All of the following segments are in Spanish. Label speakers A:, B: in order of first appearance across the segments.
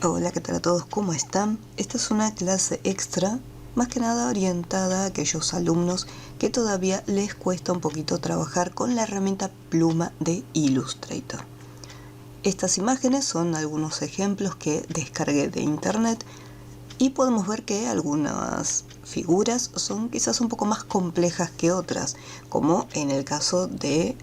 A: Hola, ¿qué tal a todos? ¿Cómo están? Esta es una clase extra, más que nada orientada a aquellos alumnos que todavía les cuesta un poquito trabajar con la herramienta pluma de Illustrator. Estas imágenes son algunos ejemplos que descargué de internet y podemos ver que algunas figuras son quizás un poco más complejas que otras, como en el caso del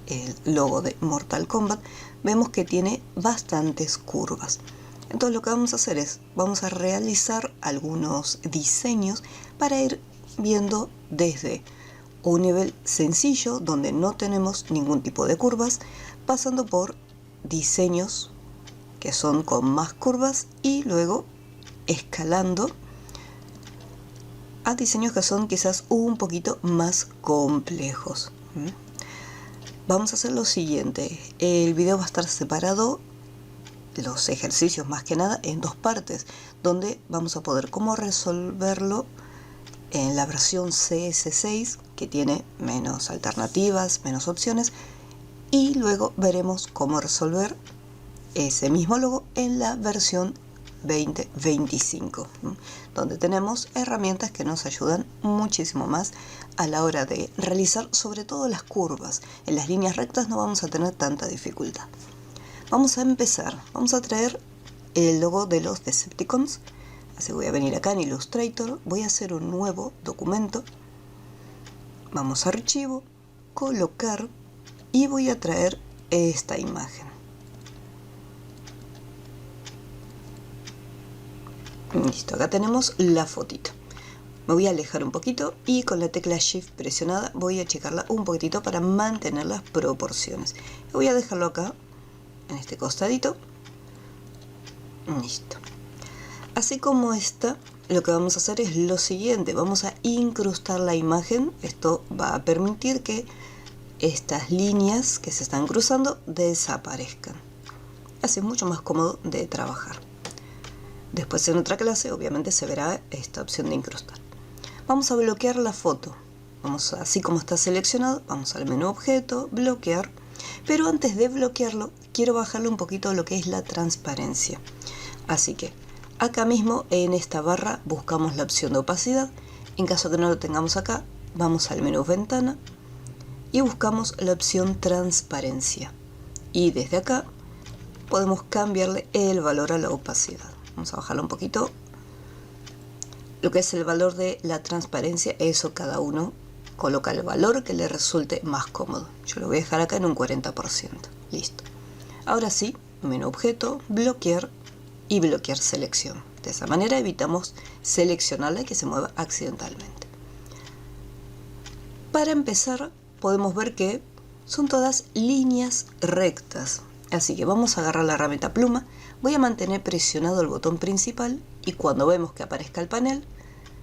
A: logo de Mortal Kombat, vemos que tiene bastantes curvas. Entonces lo que vamos a hacer es, vamos a realizar algunos diseños para ir viendo desde un nivel sencillo donde no tenemos ningún tipo de curvas, pasando por diseños que son con más curvas y luego escalando a diseños que son quizás un poquito más complejos. Vamos a hacer lo siguiente, el video va a estar separado, los ejercicios más que nada, en dos partes, donde vamos a poder cómo resolverlo en la versión CS6, que tiene menos alternativas, menos opciones, y luego veremos cómo resolver ese mismo logo en la versión 2025, donde tenemos herramientas que nos ayudan muchísimo más a la hora de realizar sobre todo las curvas. En las líneas rectas no vamos a tener tanta dificultad. Vamos a empezar, vamos a traer el logo de los Decepticons, así voy a venir acá en Illustrator, voy a hacer un nuevo documento, vamos a archivo, colocar y voy a traer esta imagen. Listo, acá tenemos la fotito. Me voy a alejar un poquito y con la tecla Shift presionada voy a achicarla un poquitito para mantener las proporciones. Voy a dejarlo acá en este costadito. Listo. Así como está, lo que vamos a hacer es lo siguiente, vamos a incrustar la imagen. Esto va a permitir que estas líneas que se están cruzando desaparezcan. Así es mucho más cómodo de trabajar. Después en otra clase obviamente se verá esta opción de incrustar. Vamos a bloquear la foto. Vamos a, así como está seleccionado, vamos al menú objeto, bloquear. Pero antes de bloquearlo, quiero bajarle un poquito lo que es la transparencia. Así que acá mismo en esta barra buscamos la opción de opacidad. En caso que no lo tengamos acá, vamos al menú ventana y buscamos la opción transparencia. Y desde acá podemos cambiarle el valor a la opacidad. Vamos a bajarlo un poquito. Lo que es el valor de la transparencia, eso cada uno coloca el valor que le resulte más cómodo. Yo lo voy a dejar acá en un 40%. Listo. Ahora sí, menú objeto, bloquear y bloquear selección. De esa manera evitamos seleccionarla y que se mueva accidentalmente. Para empezar, podemos ver que son todas líneas rectas. Así que vamos a agarrar la herramienta pluma, voy a mantener presionado el botón principal y cuando vemos que aparezca el panel,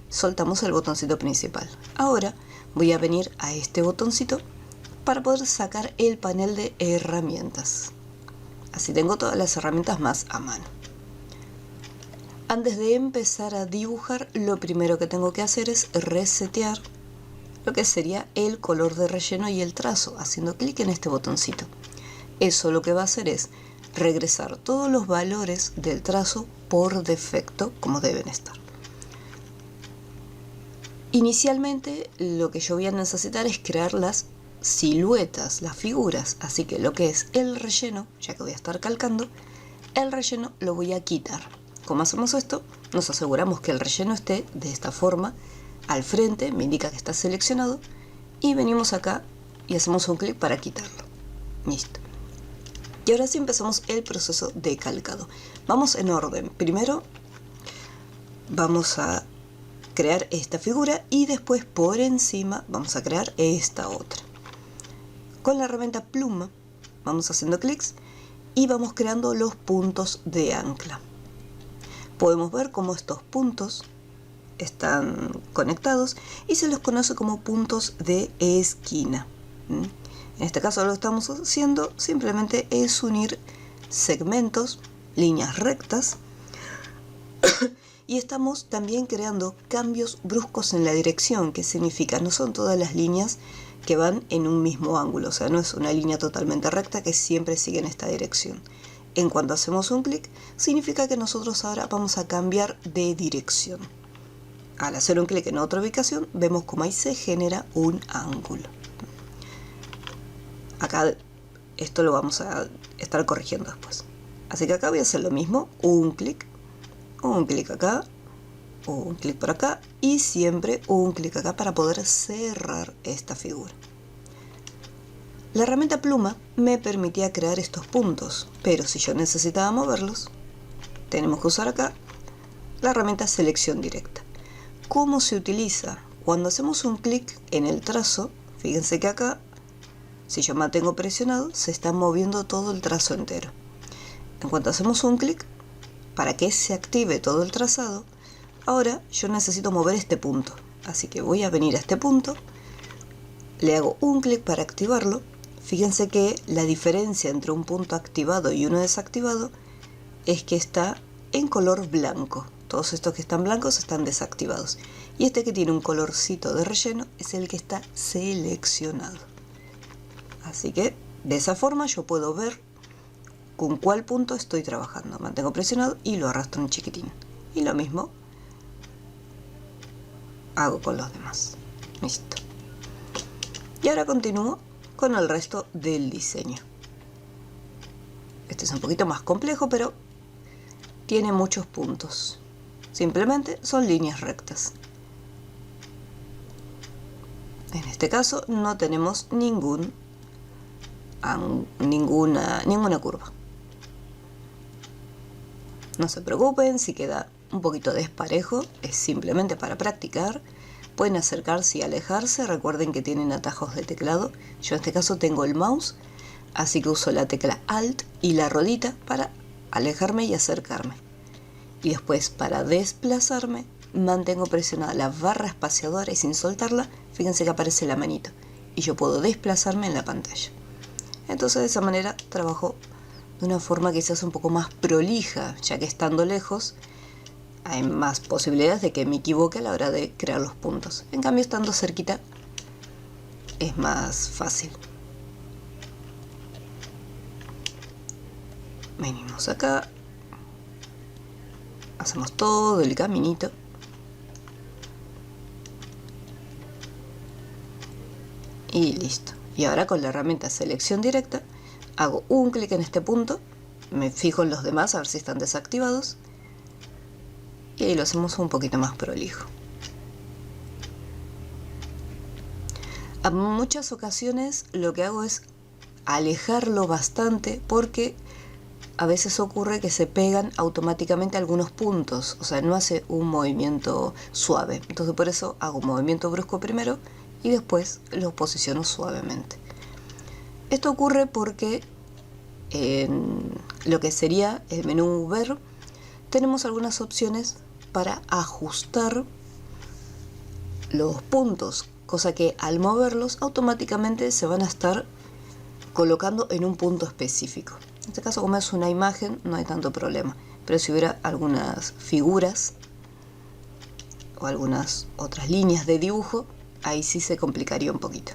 A: soltamos el botoncito principal. Ahora voy a venir a este botoncito para poder sacar el panel de herramientas. Así tengo todas las herramientas más a mano. Antes de empezar a dibujar, lo primero que tengo que hacer es resetear lo que sería el color de relleno y el trazo, haciendo clic en este botoncito. Eso lo que va a hacer es regresar todos los valores del trazo por defecto como deben estar. Inicialmente lo que yo voy a necesitar es crear las siluetas, las figuras, así que lo que es el relleno, ya que voy a estar calcando, el relleno lo voy a quitar. ¿Cómo hacemos esto? Nos aseguramos que el relleno esté de esta forma, al frente, me indica que está seleccionado, y venimos acá y hacemos un clic para quitarlo. Listo. Y ahora sí empezamos el proceso de calcado. Vamos en orden. Primero vamos a crear esta figura y después por encima vamos a crear esta otra. Con la herramienta pluma vamos haciendo clics y vamos creando los puntos de ancla. Podemos ver cómo estos puntos están conectados y se los conoce como puntos de esquina. En este caso lo que estamos haciendo simplemente es unir segmentos, líneas rectas y estamos también creando cambios bruscos en la dirección, que significa no son todas las líneas que van en un mismo ángulo, o sea, no es una línea totalmente recta que siempre sigue en esta dirección. En cuanto hacemos un clic, significa que nosotros ahora vamos a cambiar de dirección. Al hacer un clic en otra ubicación, vemos cómo ahí se genera un ángulo. Acá esto lo vamos a estar corrigiendo después. Así que acá voy a hacer lo mismo, un clic acá, un clic por acá y siempre un clic acá para poder cerrar esta figura. La herramienta pluma me permitía crear estos puntos, pero si yo necesitaba moverlos, tenemos que usar acá la herramienta selección directa. ¿Cómo se utiliza? Cuando hacemos un clic en el trazo, fíjense que acá, si yo mantengo presionado, se está moviendo todo el trazo entero. En cuanto hacemos un clic, para que se active todo el trazado, ahora yo necesito mover este punto. Así que voy a venir a este punto, le hago un clic para activarlo. Fíjense que la diferencia entre un punto activado y uno desactivado es que está en color blanco. Todos estos que están blancos están desactivados. Y este que tiene un colorcito de relleno es el que está seleccionado. Así que de esa forma yo puedo ver con cuál punto estoy trabajando. Mantengo presionado y lo arrastro un chiquitín. Y lo mismo hago con los demás. Listo. Y ahora continúo con el resto del diseño. Este es un poquito más complejo, pero tiene muchos puntos. Simplemente son líneas rectas. En este caso no tenemos ninguna curva. No se preocupen si queda un poquito desparejo, es simplemente para practicar. Pueden acercarse y alejarse, recuerden que tienen atajos de teclado. Yo en este caso tengo el mouse, así que uso la tecla Alt y la ruedita para alejarme y acercarme. Y después para desplazarme, mantengo presionada la barra espaciadora y sin soltarla, fíjense que aparece la manito. Y yo puedo desplazarme en la pantalla. Entonces de esa manera trabajo de una forma quizás un poco más prolija, ya que estando lejos hay más posibilidades de que me equivoque a la hora de crear los puntos. En cambio, estando cerquita es más fácil. Venimos acá, hacemos todo el caminito. Y listo. Y ahora con la herramienta selección directa, hago un clic en este punto, me fijo en los demás a ver si están desactivados. Y ahí lo hacemos un poquito más prolijo. En muchas ocasiones lo que hago es alejarlo bastante porque a veces ocurre que se pegan automáticamente algunos puntos, o sea, no hace un movimiento suave. Entonces por eso hago un movimiento brusco primero y después lo posiciono suavemente. Esto ocurre porque en lo que sería el menú ver, tenemos algunas opciones para ajustar los puntos, cosa que al moverlos automáticamente se van a estar colocando en un punto específico. En este caso, como es una imagen, no hay tanto problema, pero si hubiera algunas figuras o algunas otras líneas de dibujo, ahí sí se complicaría un poquito.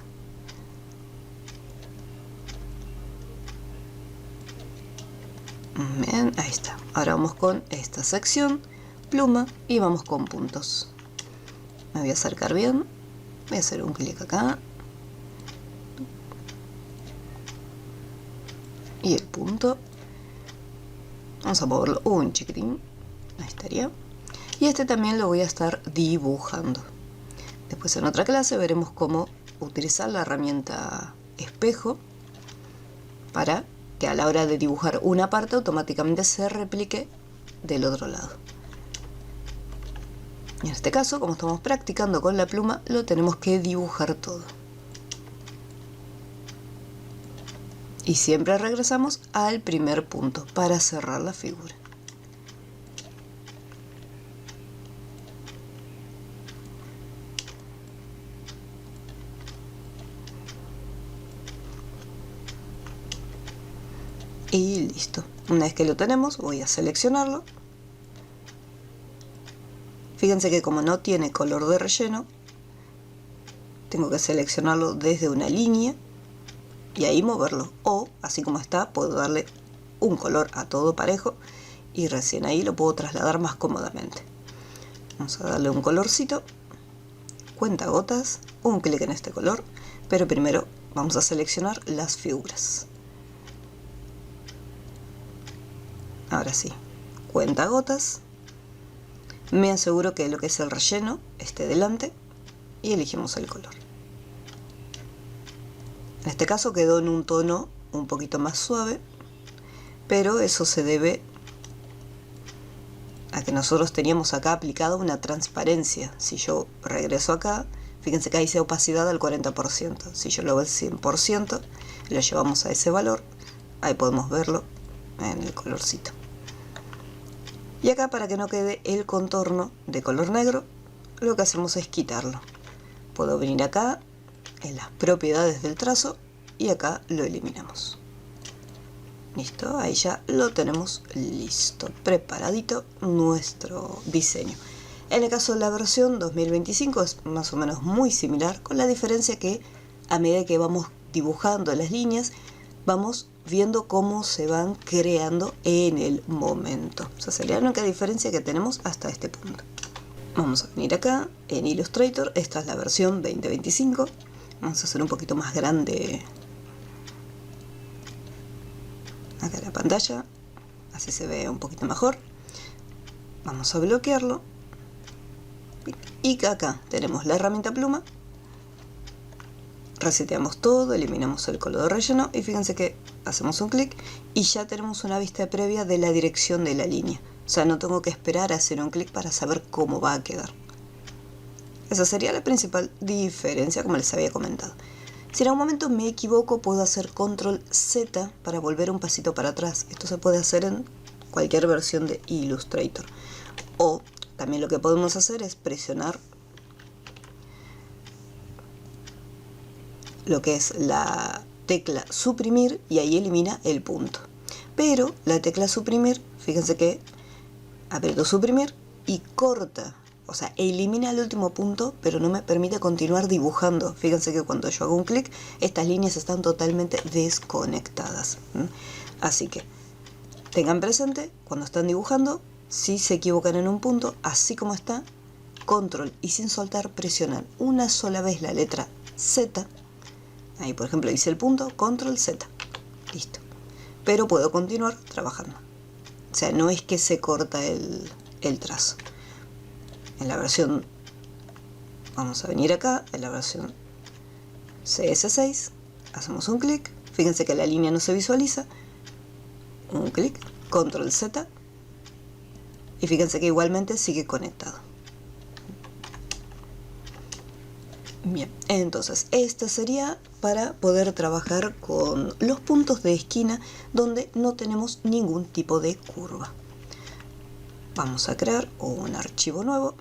A: Bien, ahí está. Ahora vamos con esta sección, pluma, y vamos con puntos. Me voy a acercar bien, voy a hacer un clic acá. Y el punto. Vamos a moverlo un chiquitín. Ahí estaría. Y este también lo voy a estar dibujando. Después en otra clase veremos cómo utilizar la herramienta espejo para que a la hora de dibujar una parte automáticamente se replique del otro lado. Y en este caso, como estamos practicando con la pluma, lo tenemos que dibujar todo. Y siempre regresamos al primer punto para cerrar la figura. Y listo. Una vez que lo tenemos, voy a seleccionarlo. Fíjense que como no tiene color de relleno, tengo que seleccionarlo desde una línea y ahí moverlo. O, así como está, puedo darle un color a todo parejo y recién ahí lo puedo trasladar más cómodamente. Vamos a darle un colorcito, cuentagotas, un clic en este color, pero primero vamos a seleccionar las figuras. Ahora sí, cuentagotas, me aseguro que lo que es el relleno esté delante y elegimos el color. En este caso quedó en un tono un poquito más suave, pero eso se debe a que nosotros teníamos acá aplicada una transparencia. Si yo regreso acá, fíjense que ahí dice opacidad al 40%. Si yo lo veo al 100%, lo llevamos a ese valor, ahí podemos verlo en el colorcito. Y acá, para que no quede el contorno de color negro, lo que hacemos es quitarlo. Puedo venir acá en las propiedades del trazo y acá lo eliminamos. Listo, ahí ya lo tenemos listo, preparadito nuestro diseño. En el caso de la versión 2025 es más o menos muy similar, con la diferencia que a medida que vamos dibujando las líneas, vamos viendo cómo se van creando en el momento. O sea, sería la única diferencia que tenemos hasta este punto. Vamos a venir acá en Illustrator, esta es la versión 2025. Vamos a hacer un poquito más grande acá la pantalla, así se ve un poquito mejor. Vamos a bloquearlo y acá tenemos la herramienta pluma, reseteamos todo, eliminamos el color de relleno y fíjense que hacemos un clic y ya tenemos una vista previa de la dirección de la línea. O sea, no tengo que esperar a hacer un clic para saber cómo va a quedar. Esa sería la principal diferencia, como les había comentado. Si en algún momento me equivoco, puedo hacer control Z para volver un pasito para atrás. Esto se puede hacer en cualquier versión de Illustrator. O también lo que podemos hacer es presionar lo que es la tecla suprimir y ahí elimina el punto. Pero la tecla suprimir, fíjense que aprieto suprimir y corta. O sea, elimina el último punto, pero no me permite continuar dibujando. Fíjense que cuando yo hago un clic, estas líneas están totalmente desconectadas. Así que tengan presente, cuando están dibujando, si se equivocan en un punto, así como está, control y sin soltar presionan una sola vez la letra Z. Ahí, por ejemplo, hice el punto, control Z. Listo. Pero puedo continuar trabajando. O sea, no es que se corta el trazo. En la versión, vamos a venir acá, en la versión CS6, hacemos un clic, fíjense que la línea no se visualiza, un clic, control Z, y fíjense que igualmente sigue conectado. Bien, entonces esta sería para poder trabajar con los puntos de esquina donde no tenemos ningún tipo de curva. Vamos a crear un archivo nuevo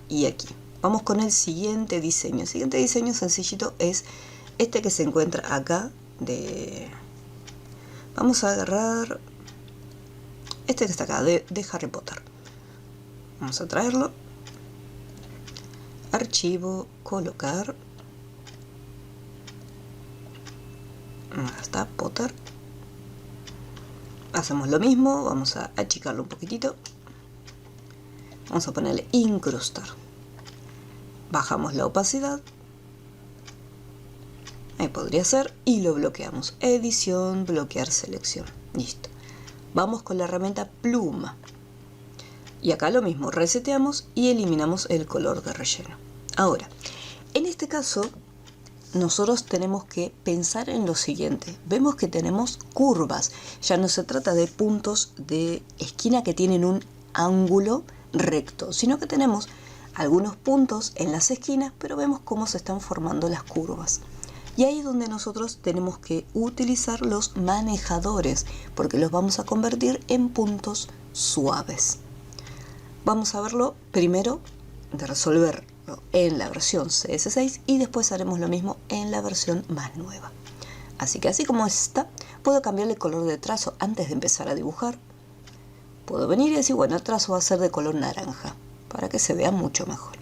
A: y aquí vamos con el siguiente diseño. El siguiente diseño sencillito es este que se encuentra acá. Vamos a agarrar este que está acá de Harry Potter. Vamos a traerlo, archivo, colocar, acá está Potter. Hacemos lo mismo, vamos a achicarlo un poquitito, vamos a ponerle incrustar, bajamos la opacidad, ahí podría ser, y lo bloqueamos, edición, bloquear selección, listo. Vamos con la herramienta pluma y acá lo mismo, reseteamos y eliminamos el color de relleno. Ahora, en este caso nosotros tenemos que pensar en lo siguiente. Vemos que tenemos curvas. Ya no se trata de puntos de esquina que tienen un ángulo recto, sino que tenemos algunos puntos en las esquinas, pero vemos cómo se están formando las curvas. Y ahí es donde nosotros tenemos que utilizar los manejadores, porque los vamos a convertir en puntos suaves. Vamos a verlo primero de resolver en la versión CS6 y después haremos lo mismo en la versión más nueva. Así que así como está, puedo cambiarle el color de trazo antes de empezar a dibujar. Puedo venir y decir, bueno, el trazo va a ser de color naranja para que se vea mucho mejor.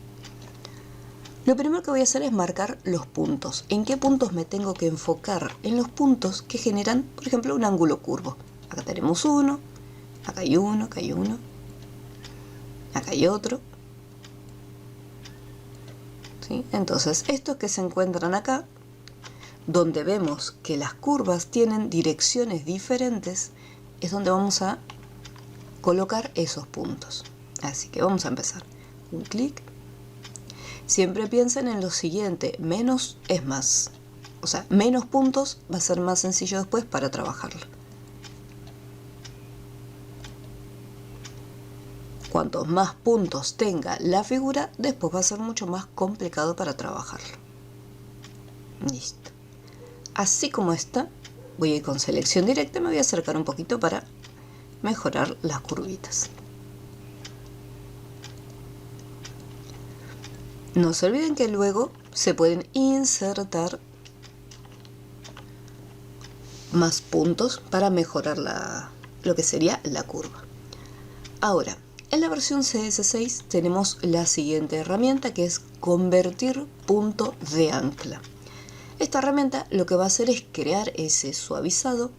A: Lo primero que voy a hacer es marcar los puntos. ¿En qué puntos me tengo que enfocar? En los puntos que generan, por ejemplo, un ángulo curvo. Acá tenemos uno, acá hay uno, acá hay uno, acá hay otro. ¿Sí? Entonces, estos que se encuentran acá, donde vemos que las curvas tienen direcciones diferentes, es donde vamos a colocar esos puntos. Así que vamos a empezar. Un clic. Siempre piensen en lo siguiente, menos es más. O sea, menos puntos va a ser más sencillo después para trabajarlo. Cuantos más puntos tenga la figura, después va a ser mucho más complicado para trabajarlo. Listo. Así como está, voy a ir con selección directa y me voy a acercar un poquito para mejorar las curvitas. No se olviden que luego se pueden insertar más puntos para mejorar lo que sería la curva. Ahora, en la versión CS6 tenemos la siguiente herramienta, que es convertir punto de ancla. Esta herramienta lo que va a hacer es crear ese suavizado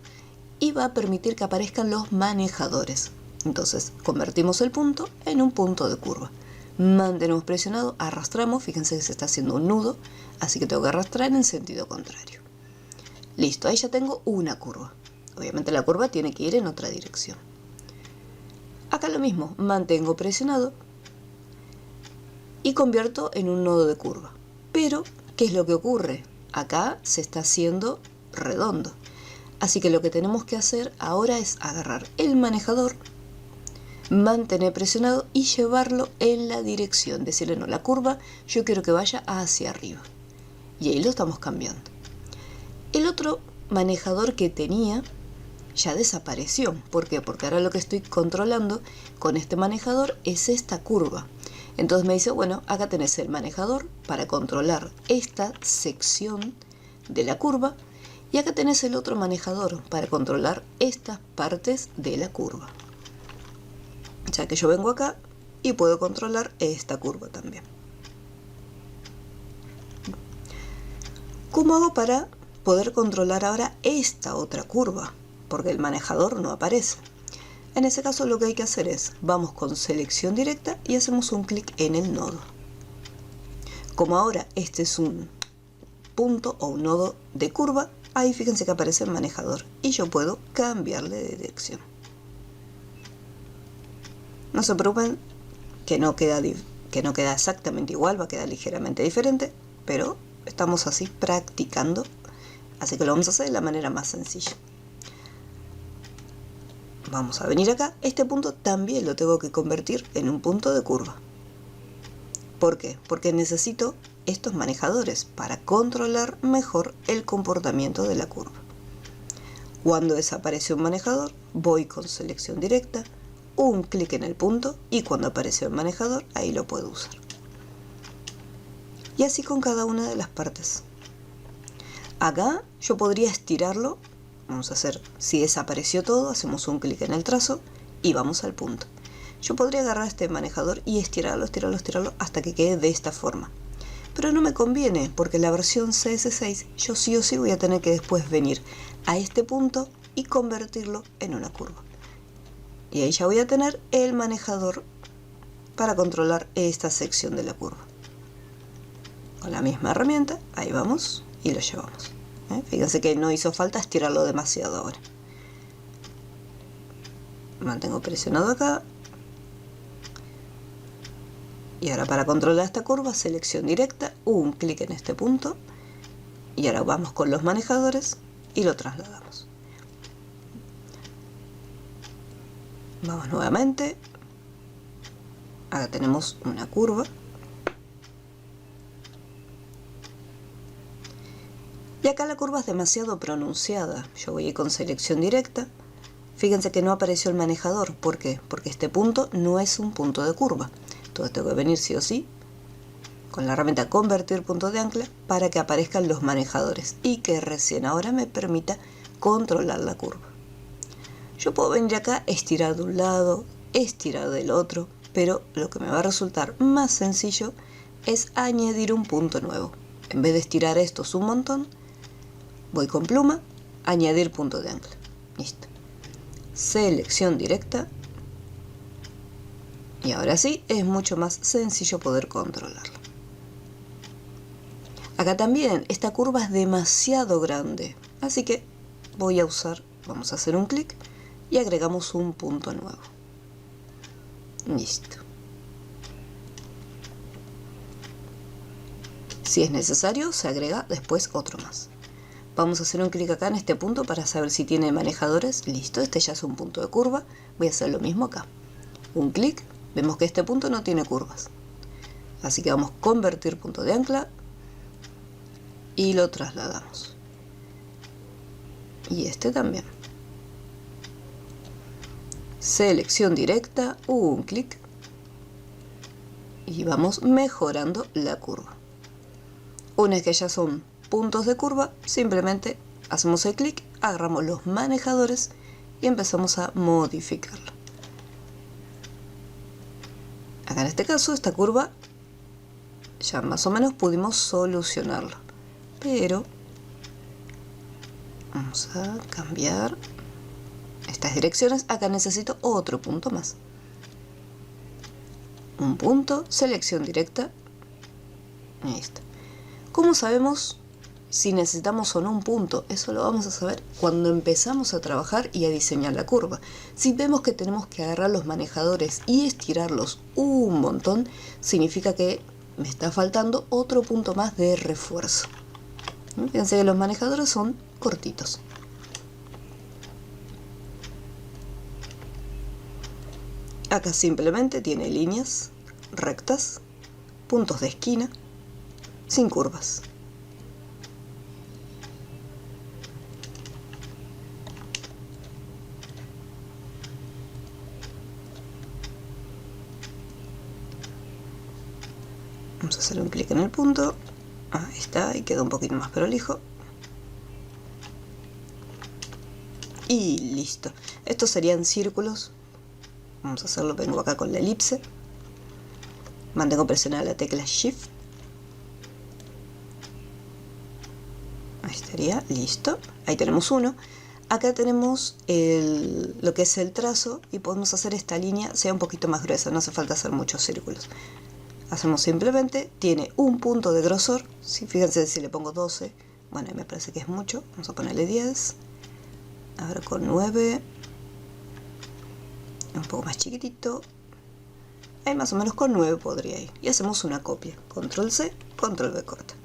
A: y va a permitir que aparezcan los manejadores. Entonces, convertimos el punto en un punto de curva. Mantenemos presionado, arrastramos, fíjense que se está haciendo un nudo, así que tengo que arrastrar en sentido contrario. Listo, ahí ya tengo una curva. Obviamente la curva tiene que ir en otra dirección. Acá lo mismo, mantengo presionado y convierto en un nodo de curva. Pero, ¿qué es lo que ocurre? Acá se está haciendo redondo. Así que lo que tenemos que hacer ahora es agarrar el manejador, mantener presionado y llevarlo en la dirección. Decirle, no, la curva yo quiero que vaya hacia arriba. Y ahí lo estamos cambiando. El otro manejador que tenía ya desapareció. ¿Por qué? Porque ahora lo que estoy controlando con este manejador es esta curva. Entonces me dice, bueno, acá tenés el manejador para controlar esta sección de la curva y acá tenés el otro manejador para controlar estas partes de la curva. O sea que yo vengo acá y puedo controlar esta curva también. ¿Cómo hago para poder controlar ahora esta otra curva? Porque el manejador no aparece. En ese caso lo que hay que hacer es, vamos con selección directa y hacemos un clic en el nodo. Como ahora este es un punto o un nodo de curva, ahí fíjense que aparece el manejador y yo puedo cambiarle de dirección. No se preocupen que no queda exactamente igual, va a quedar ligeramente diferente, pero estamos así practicando, así que lo vamos a hacer de la manera más sencilla. Vamos a venir acá, este punto también lo tengo que convertir en un punto de curva. ¿Por qué? Porque necesito estos manejadores para controlar mejor el comportamiento de la curva. Cuando desaparece un manejador, voy con selección directa, un clic en el punto y cuando aparece el manejador, ahí lo puedo usar. Y así con cada una de las partes. Acá yo podría estirarlo. Vamos a hacer, si desapareció todo, hacemos un clic en el trazo y vamos al punto. Yo podría agarrar este manejador y estirarlo hasta que quede de esta forma. Pero no me conviene porque en la versión CS6 yo sí o sí voy a tener que después venir a este punto y convertirlo en una curva. Y ahí ya voy a tener el manejador para controlar esta sección de la curva. Con la misma herramienta, ahí vamos y lo llevamos. Fíjense que no hizo falta estirarlo demasiado ahora. Mantengo presionado acá. Y ahora para controlar esta curva, selección directa, un clic en este punto. Y ahora vamos con los manejadores y lo trasladamos. Vamos nuevamente. Acá tenemos una curva. Y acá la curva es demasiado pronunciada. Yo voy a ir con selección directa. Fíjense que no apareció el manejador. ¿Por qué? Porque este punto no es un punto de curva. Entonces tengo que venir sí o sí con la herramienta convertir punto de ancla para que aparezcan los manejadores y que recién ahora me permita controlar la curva. Yo puedo venir acá, estirar de un lado, estirar del otro, pero lo que me va a resultar más sencillo es añadir un punto nuevo. En vez de estirar estos un montón, voy con pluma, añadir punto de ancla. Listo. Selección directa. Y ahora sí, es mucho más sencillo poder controlarlo. Acá también, esta curva es demasiado grande, así que vamos a hacer un clic y agregamos un punto nuevo. Listo. Si es necesario, se agrega después otro más. Vamos a hacer un clic acá en este punto para saber si tiene manejadores. Listo, este ya es un punto de curva. Voy a hacer lo mismo acá. Un clic, vemos que este punto no tiene curvas. Así que vamos a convertir punto de ancla y lo trasladamos. Y este también. Selección directa, un clic y vamos mejorando la curva. Una vez que ya son puntos de curva, simplemente hacemos el clic, agarramos los manejadores y empezamos a modificarlo. Acá en este caso, esta curva ya más o menos pudimos solucionarla, pero vamos a cambiar estas direcciones. Acá necesito otro punto más. Un punto, selección directa. Listo. ¿Cómo sabemos si necesitamos o no un punto? Eso lo vamos a saber cuando empezamos a trabajar y a diseñar la curva. Si vemos que tenemos que agarrar los manejadores y estirarlos un montón, significa que me está faltando otro punto más de refuerzo. Fíjense que los manejadores son cortitos. Acá simplemente tiene líneas rectas, puntos de esquina, sin curvas. Vamos a hacer un clic en el punto. Ahí está, y queda un poquito más prolijo. Y listo. Estos serían círculos. Vamos a hacerlo, vengo acá con la elipse. Mantengo presionada la tecla Shift. Ahí estaría, listo. Ahí tenemos uno. Acá tenemos lo que es el trazo y podemos hacer esta línea sea un poquito más gruesa. No hace falta hacer muchos círculos. Hacemos simplemente, tiene un punto de grosor. Sí, fíjense si le pongo 12. Bueno, me parece que es mucho. Vamos a ponerle 10. Ahora con 9. Un poco más chiquitito. Ahí más o menos con 9 podría ir. Y hacemos una copia. Control C, Control V corta.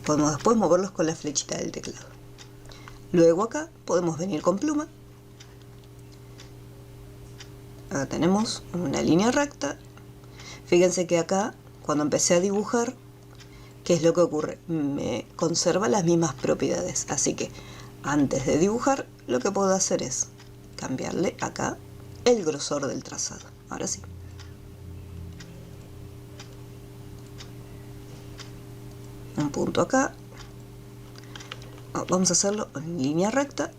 A: Podemos después moverlos con la flechita del teclado. Luego acá podemos venir con pluma. Acá tenemos una línea recta. Fíjense que acá, cuando empecé a dibujar, ¿qué es lo que ocurre? Me conserva las mismas propiedades. Así que antes de dibujar, lo que puedo hacer es cambiarle acá el grosor del trazado. Ahora sí. Un punto acá. Vamos a hacerlo en línea recta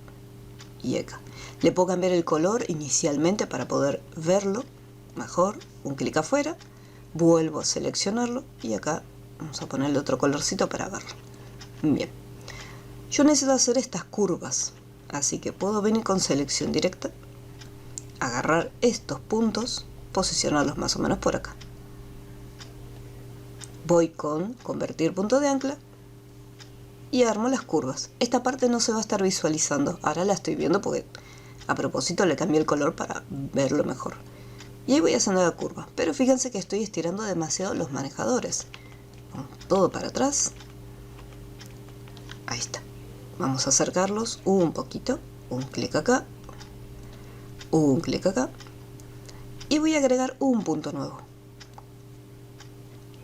A: y acá. Le puedo cambiar el color inicialmente para poder verlo mejor. Un clic afuera, vuelvo a seleccionarlo y acá vamos a ponerle otro colorcito para verlo. Bien. Yo necesito hacer estas curvas, así que puedo venir con selección directa, agarrar estos puntos, posicionarlos más o menos por acá. Voy con convertir punto de ancla y armo las curvas. Esta parte no se va a estar visualizando, ahora la estoy viendo porque a propósito le cambié el color para verlo mejor. Y ahí voy haciendo la curva, pero fíjense que estoy estirando demasiado los manejadores. Vamos todo para atrás. Ahí está. Vamos a acercarlos un poquito, un clic acá, un clic acá y voy a agregar un punto nuevo.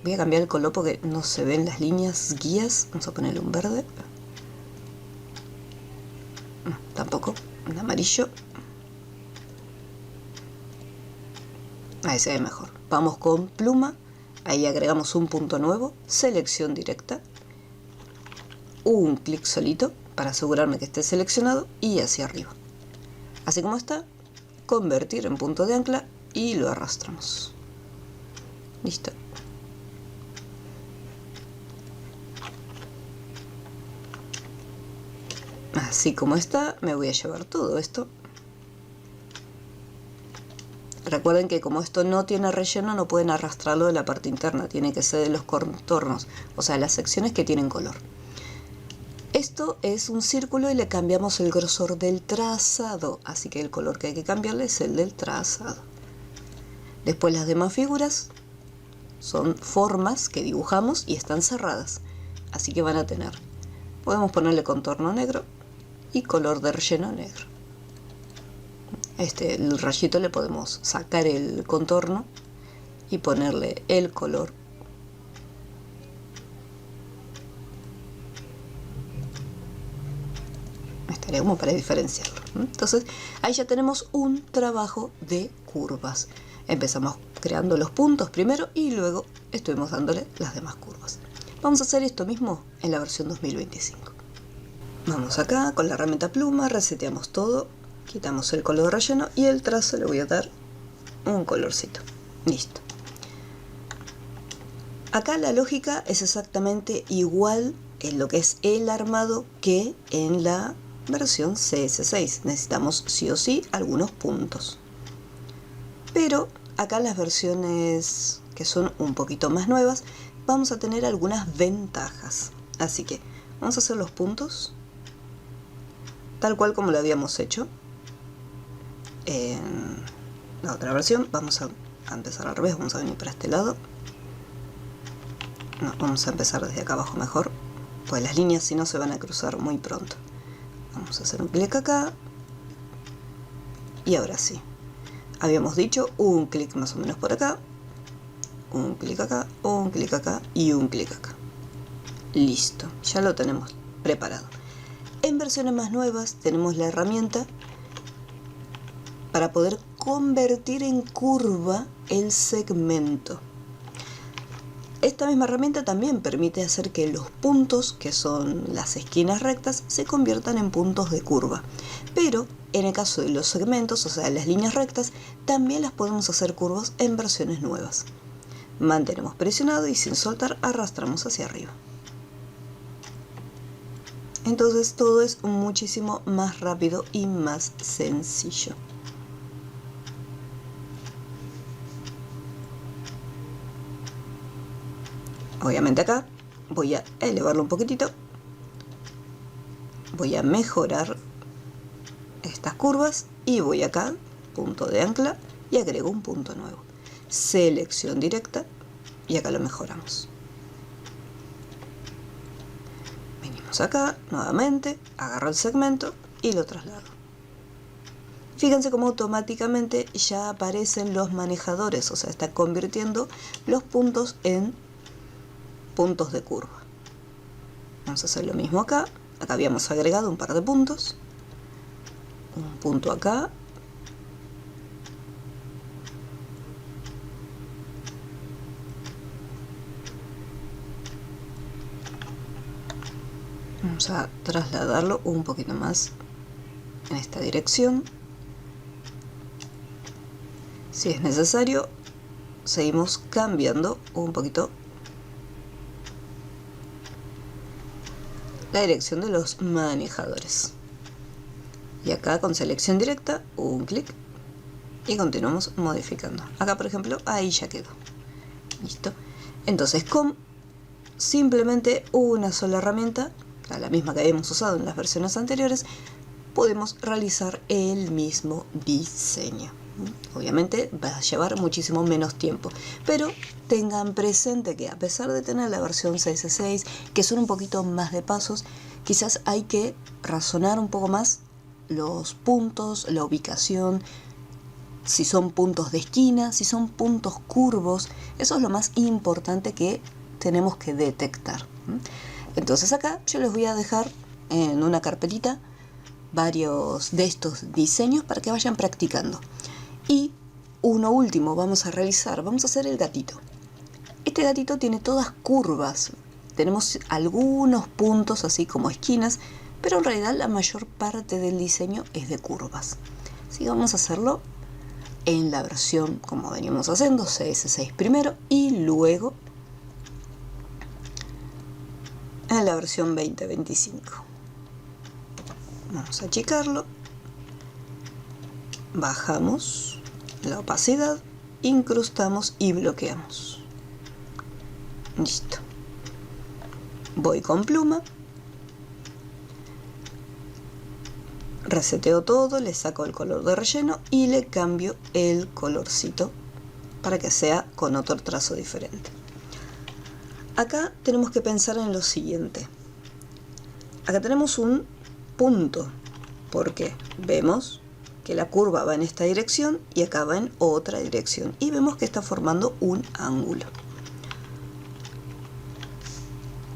A: Voy a cambiar el color porque no se ven las líneas guías. Vamos a ponerle un verde. Tampoco, un amarillo. Ahí se ve mejor. Vamos con pluma, ahí agregamos un punto nuevo, selección directa, un clic solito para asegurarme que esté seleccionado y hacia arriba. Así como está, convertir en punto de ancla y lo arrastramos. Listo. Así como está, me voy a llevar todo esto. Recuerden que como esto no tiene relleno, no pueden arrastrarlo de la parte interna, tiene que ser de los contornos, o sea, las secciones que tienen color. Esto es un círculo y le cambiamos el grosor del trazado, así que el color que hay que cambiarle es el del trazado. Después las demás figuras son formas que dibujamos y están cerradas, así que van a tener, podemos ponerle contorno negro y color de relleno negro. El rayito le podemos sacar el contorno y ponerle el color. Estaría como para diferenciarlo. Entonces ahí ya tenemos un trabajo de curvas. Empezamos creando los puntos primero y luego estuvimos dándole las demás curvas. Vamos a hacer esto mismo en la versión 2025. Vamos acá con la herramienta pluma, reseteamos todo. Quitamos el color relleno y el trazo le voy a dar un colorcito. Listo. Acá la lógica es exactamente igual en lo que es el armado que en la versión CS6. Necesitamos sí o sí algunos puntos. Pero acá las versiones que son un poquito más nuevas vamos a tener algunas ventajas. Así que vamos a hacer los puntos tal cual como lo habíamos hecho en la otra versión. Vamos a empezar al revés, vamos a venir para este lado. No, vamos a empezar desde acá abajo mejor, pues las líneas si no se van a cruzar muy pronto. Vamos a hacer un clic acá y ahora sí, habíamos dicho un clic más o menos por acá, un clic acá, un clic acá y un clic acá. Listo, ya lo tenemos preparado. En versiones más nuevas tenemos la herramienta para poder convertir en curva el segmento. Esta misma herramienta también permite hacer que los puntos, que son las esquinas rectas, se conviertan en puntos de curva. Pero en el caso de los segmentos, o sea, las líneas rectas, también las podemos hacer curvas en versiones nuevas. Mantenemos presionado y sin soltar arrastramos hacia arriba. Entonces todo es muchísimo más rápido y más sencillo. Obviamente acá voy a elevarlo un poquitito, voy a mejorar estas curvas y voy acá, punto de ancla, y agrego un punto nuevo. Selección directa y acá lo mejoramos. Venimos acá, nuevamente, agarro el segmento y lo traslado. Fíjense cómo automáticamente ya aparecen los manejadores, o sea, está convirtiendo los puntos en puntos de curva. Vamos a hacer lo mismo acá. Acá habíamos agregado un par de puntos. Un punto acá. Vamos a trasladarlo un poquito más en esta dirección. Si es necesario, seguimos cambiando un poquito la dirección de los manejadores. Y acá con selección directa, un clic y continuamos modificando. Acá por ejemplo, ahí ya quedó. Listo. Entonces con simplemente una sola herramienta, la misma que habíamos usado en las versiones anteriores, podemos realizar el mismo diseño. Obviamente va a llevar muchísimo menos tiempo, pero tengan presente que a pesar de tener la versión CS6, que son un poquito más de pasos, quizás hay que razonar un poco más los puntos, la ubicación, si son puntos de esquina, si son puntos curvos. Eso es lo más importante que tenemos que detectar. Entonces acá yo les voy a dejar en una carpetita varios de estos diseños para que vayan practicando. Y uno último vamos a realizar, vamos a hacer el gatito. Este gatito tiene todas curvas, tenemos algunos puntos así como esquinas, pero en realidad la mayor parte del diseño es de curvas. Así que vamos a hacerlo en la versión como venimos haciendo, CS6 primero y luego en la versión 2025. Vamos a achicarlo, bajamos la opacidad, incrustamos y bloqueamos. Listo. Voy con pluma, reseteo todo, le saco el color de relleno y le cambio el colorcito para que sea con otro trazo diferente. Acá tenemos que pensar en lo siguiente. Acá tenemos un punto, porque vemos que la curva va en esta dirección y acá va en otra dirección, y vemos que está formando un ángulo.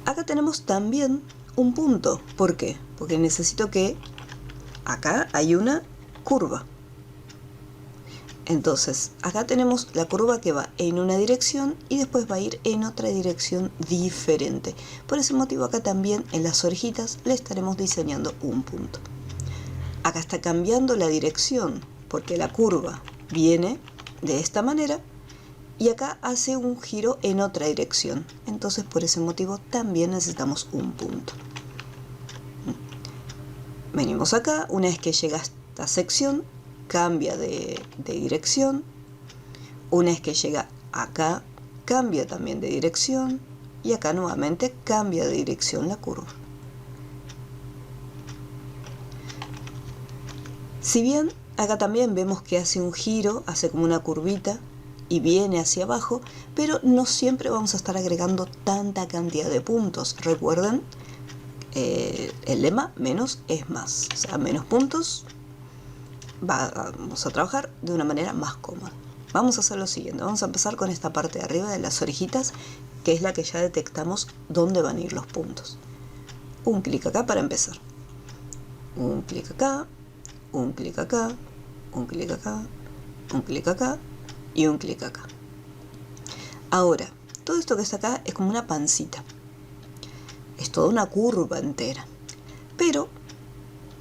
A: Acá tenemos también un punto. ¿Por qué? Porque necesito que acá hay una curva. Entonces, acá tenemos la curva que va en una dirección y después va a ir en otra dirección diferente. Por ese motivo acá también en las orejitas le estaremos diseñando un punto. Acá está cambiando la dirección porque la curva viene de esta manera y acá hace un giro en otra dirección. Entonces por ese motivo también necesitamos un punto. Venimos acá, una vez que llega a esta sección, cambia de dirección. Una vez que llega acá, cambia también de dirección. Y acá nuevamente cambia de dirección la curva. Si bien acá también vemos que hace un giro, hace como una curvita y viene hacia abajo, pero no siempre vamos a estar agregando tanta cantidad de puntos. Recuerden el lema menos es más, o sea, menos puntos, vamos a trabajar de una manera más cómoda. Vamos a hacer lo siguiente, vamos a empezar con esta parte de arriba de las orejitas, que es la que ya detectamos dónde van a ir los puntos. Un clic acá para empezar, un clic acá, un clic acá, un clic acá, un clic acá y un clic acá. Ahora, todo esto que está acá es como una pancita. Es toda una curva entera. Pero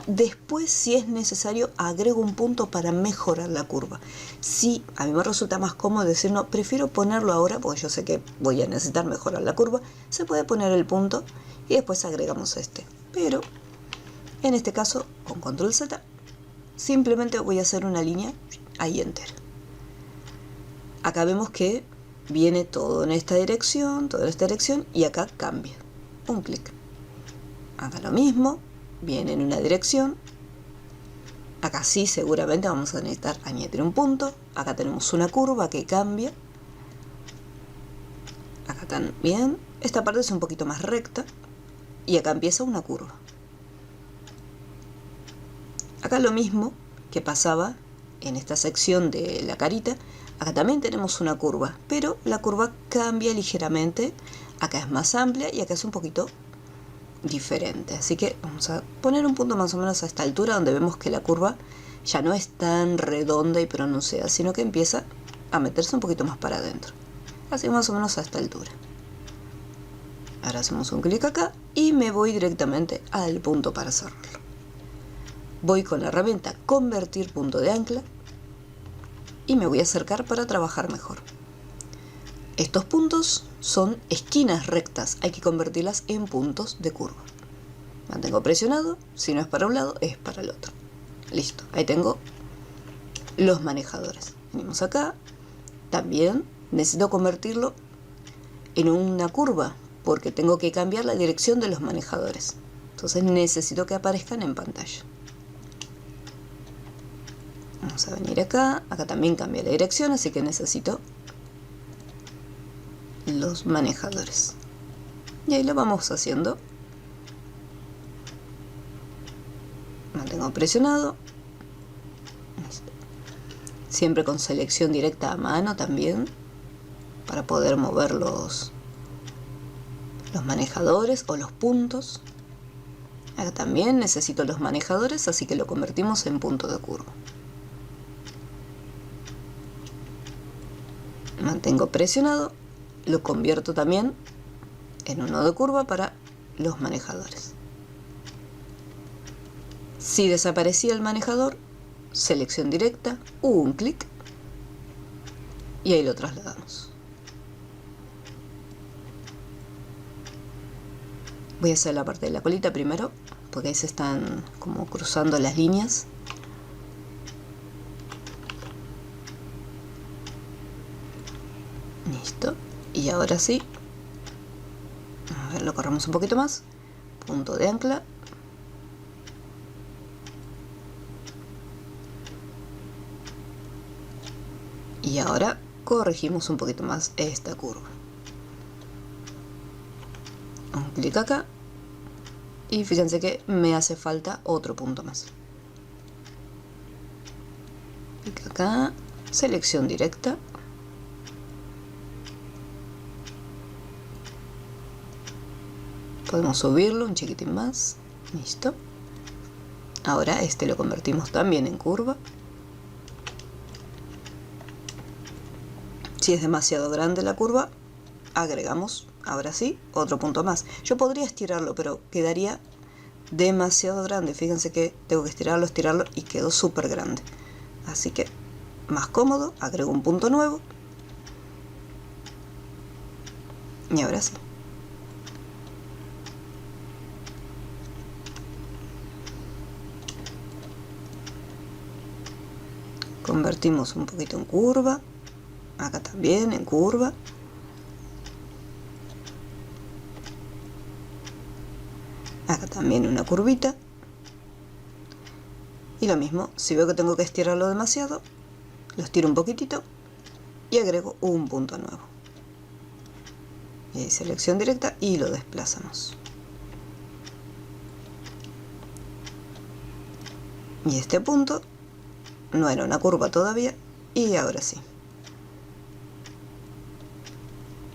A: después, si es necesario, agrego un punto para mejorar la curva. Si a mí me resulta más cómodo decir no, prefiero ponerlo ahora porque yo sé que voy a necesitar mejorar la curva, se puede poner el punto y después agregamos este. Pero en este caso, con control Z, simplemente voy a hacer una línea ahí entera. Acá vemos que viene todo en esta dirección, toda esta dirección, y acá cambia. Un clic. Acá lo mismo, viene en una dirección. Acá sí, seguramente vamos a necesitar añadir un punto. Acá tenemos una curva que cambia. Acá también. Esta parte es un poquito más recta. Y acá empieza una curva. Acá lo mismo que pasaba en esta sección de la carita. Acá también tenemos una curva, pero la curva cambia ligeramente. Acá es más amplia y acá es un poquito diferente. Así que vamos a poner un punto más o menos a esta altura, donde vemos que la curva ya no es tan redonda y pronunciada, sino que empieza a meterse un poquito más para adentro. Así más o menos a esta altura. Ahora hacemos un clic acá y me voy directamente al punto para cerrarlo. Voy con la herramienta convertir punto de ancla y me voy a acercar para trabajar mejor. Estos puntos son esquinas rectas, hay que convertirlas en puntos de curva. Mantengo presionado, si no es para un lado, es para el otro. Listo, ahí tengo los manejadores. Venimos acá, también necesito convertirlo en una curva, porque tengo que cambiar la dirección de los manejadores. Entonces necesito que aparezcan en pantalla. Vamos a venir acá, acá también cambia la dirección, así que necesito los manejadores. Y ahí lo vamos haciendo. Mantengo presionado. Siempre con selección directa a mano también, para poder mover los manejadores o los puntos. Acá también necesito los manejadores, así que lo convertimos en punto de curva. Mantengo presionado, lo convierto también en un nodo de curva para los manejadores. Si desaparecía el manejador, selección directa, un clic y ahí lo trasladamos. Voy a hacer la parte de la colita primero, porque ahí se están como cruzando las líneas. Listo. Y ahora sí, a ver, lo corremos un poquito más. Punto de ancla. Y ahora corregimos un poquito más esta curva. Un clic acá. Y fíjense que me hace falta otro punto más. Clic acá. Selección directa. Podemos subirlo un chiquitín más. Listo. Ahora este lo convertimos también en curva. Si es demasiado grande la curva, agregamos, ahora sí, otro punto más. Yo podría estirarlo, pero quedaría demasiado grande. Fíjense que tengo que estirarlo y quedó súper grande. Así que, más cómodo, agrego un punto nuevo. Y ahora sí. Convertimos un poquito en curva. Acá también en curva. Acá también una curvita. Y lo mismo, si veo que tengo que estirarlo demasiado, lo estiro un poquitito y agrego un punto nuevo. Y ahí selección directa y lo desplazamos. Y este punto no era una curva todavía, y ahora sí.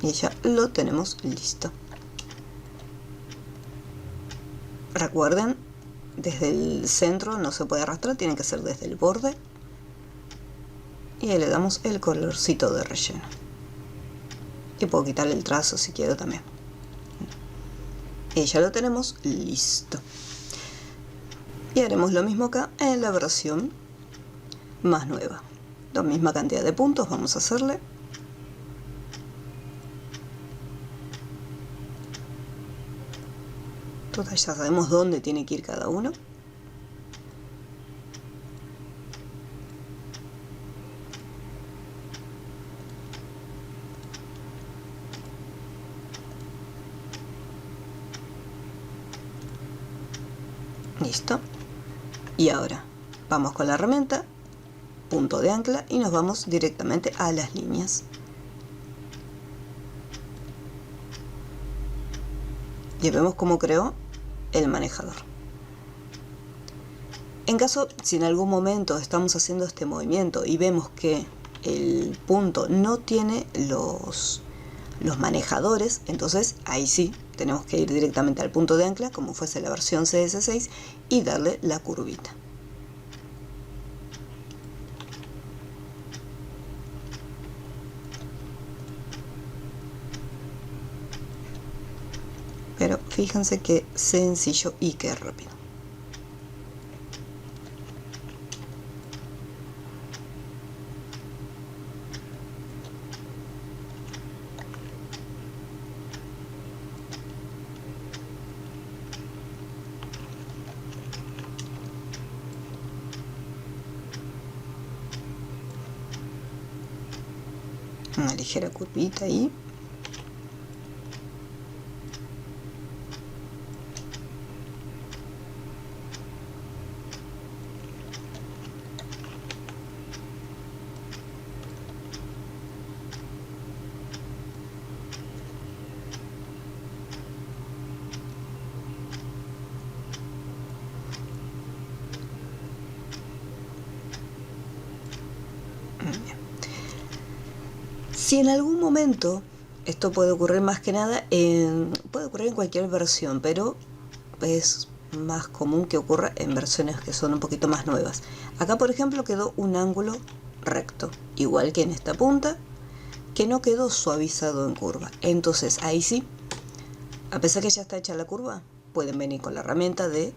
A: Y ya lo tenemos listo. Recuerden, desde el centro no se puede arrastrar, tiene que ser desde el borde. Y ahí le damos el colorcito de relleno. Y puedo quitarle el trazo si quiero también. Y ya lo tenemos listo. Y haremos lo mismo acá en la versión más nueva. La misma cantidad de puntos vamos a hacerle. Total, ya sabemos dónde tiene que ir cada uno. Listo. Y ahora vamos con la herramienta, punto de ancla, y nos vamos directamente a las líneas. Y vemos cómo creó el manejador. En caso, si en algún momento estamos haciendo este movimiento y vemos que el punto no tiene los manejadores, entonces ahí sí tenemos que ir directamente al punto de ancla, como fuese la versión CS6, y darle la curvita. Pero fíjense qué sencillo y qué rápido. Una ligera curvita ahí. Si en algún momento, esto puede ocurrir más que nada, puede ocurrir en cualquier versión, pero es más común que ocurra en versiones que son un poquito más nuevas. Acá, por ejemplo, quedó un ángulo recto, igual que en esta punta, que no quedó suavizado en curva. Entonces, ahí sí, a pesar que ya está hecha la curva, pueden venir con la herramienta de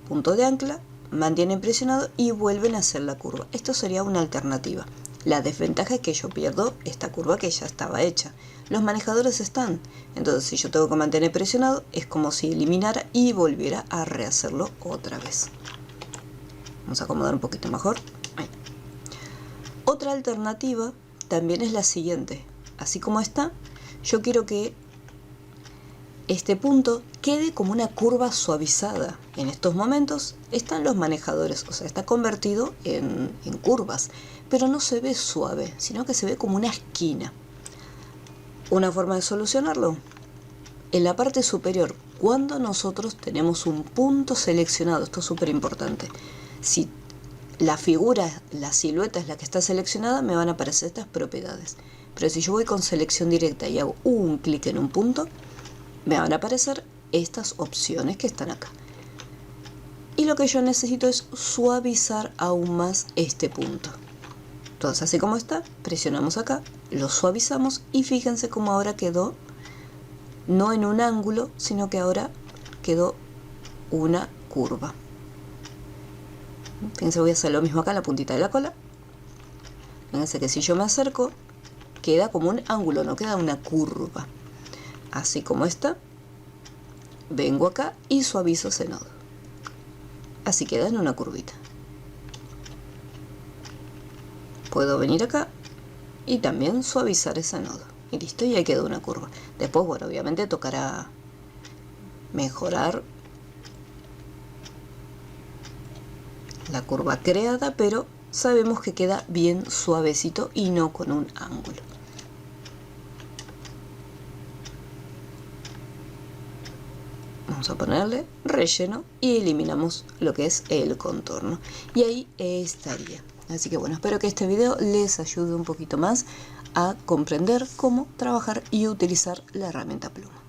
A: punto de ancla, mantienen presionado y vuelven a hacer la curva. Esto sería una alternativa. La desventaja es que yo pierdo esta curva que ya estaba hecha. Los manejadores están, entonces si yo tengo que mantener presionado, es como si eliminara y volviera a rehacerlo otra vez. Vamos a acomodar un poquito mejor. Ahí. Otra alternativa también es la siguiente. Así como está, yo quiero que este punto quede como una curva suavizada. En estos momentos están los manejadores, o sea, está convertido en curvas, pero no se ve suave, sino que se ve como una esquina. Una forma de solucionarlo, en la parte superior, cuando nosotros tenemos un punto seleccionado, esto es súper importante, si la figura, la silueta es la que está seleccionada, me van a aparecer estas propiedades. Pero si yo voy con selección directa y hago un clic en un punto, me van a aparecer estas opciones que están acá. Y lo que yo necesito es suavizar aún más este punto. Entonces, así como está, presionamos acá, lo suavizamos y fíjense cómo ahora quedó, no en un ángulo, sino que ahora quedó una curva. Fíjense, voy a hacer lo mismo acá en la puntita de la cola. Fíjense que si yo me acerco, queda como un ángulo, no queda una curva. Así como está, vengo acá y suavizo ese nodo. Así queda en una curvita. Puedo venir acá y también suavizar ese nodo. Y listo, y ahí quedó una curva. Después, bueno, obviamente tocará mejorar la curva creada, pero sabemos que queda bien suavecito y no con un ángulo. Vamos a ponerle relleno y eliminamos lo que es el contorno. Y ahí estaría. Así que bueno, espero que este video les ayude un poquito más a comprender cómo trabajar y utilizar la herramienta pluma.